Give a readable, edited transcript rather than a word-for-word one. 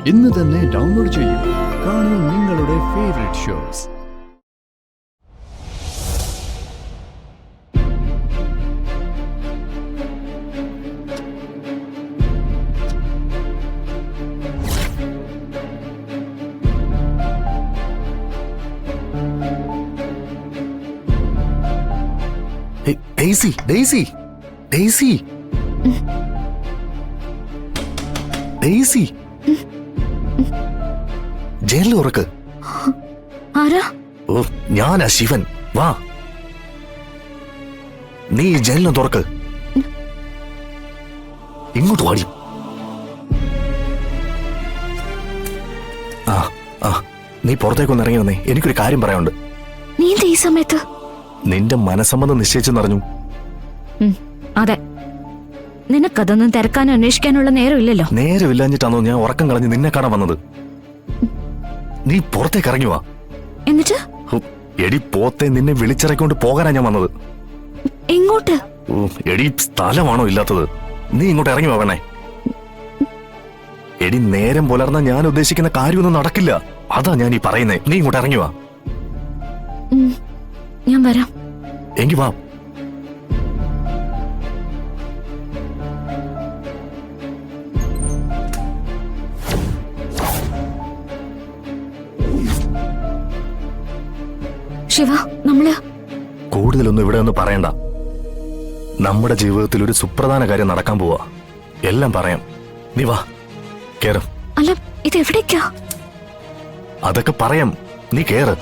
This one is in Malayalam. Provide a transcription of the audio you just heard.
ഇന്ന് തന്നെ ഡൗൺലോഡ് ചെയ്യൂ. കാണൂ നിങ്ങളുടെ favourite shows. Daisy Daisy Daisy Daisy ജയിലിൽ ഉറക്ക്. ആരാ? ഓ, ഞാനാ ശിവൻ. വാ, നീ ജയിലിന് തുറക്ക്. ഇങ്ങോട്ട് വാടി. ആ ആ നീ പുറത്തേക്കൊന്ന് ഇറങ്ങി വന്നേ, എനിക്കൊരു കാര്യം പറയാനുണ്ട്. നീ ഈ സമയത്ത്? നിന്റെ മനസ്സമ്മതം നിശ്ചയിച്ചെന്നറിഞ്ഞു. അതെ, നിനക്കതൊന്നും തിരക്കാനും അന്വേഷിക്കാനുള്ള നേരമില്ലല്ലോ. നേരമില്ലാഞ്ഞിട്ടാണോ ഞാൻ ഉറക്കം കളഞ്ഞ് നിന്നെ കാണാൻ വന്നത്? നീ പുറത്തേക്ക് ഇറങ്ങി വാ. എന്നിട്ട്? എടി പോത്തെ, നിന്നെ വിളിച്ചിറക്കൊണ്ട് പോകാനാ ഞാൻ വന്നത്. എങ്ങോട്ട്? എടി സ്ഥലമാണോ ഇല്ലാത്തത്? നീ ഇങ്ങോട്ട് ഇറങ്ങി പോകണേ. എടി നേരം പുലർന്ന ഞാൻ ഉദ്ദേശിക്കുന്ന കാര്യമൊന്നും നടക്കില്ല. അതാ ഞാൻ ഈ പറയുന്നേ. നീ ഇങ്ങോട്ട് ഇറങ്ങി വാ. ഞാൻ വരാം. എങ്കി വാ. ശിവ, നമ്മള് കൂടുതലൊന്നും ഇവിടെ ഒന്നും പറയണ്ട. നമ്മുടെ ജീവിതത്തിൽ ഒരു സുപ്രധാന കാര്യം നടക്കാൻ പോവാ. എല്ലാം പറയാം. നീ വാ, കേറ്. അല്ല, ഇത് എവിടേക്കാ? അതൊക്കെ പറയാം, നീ കേറ്.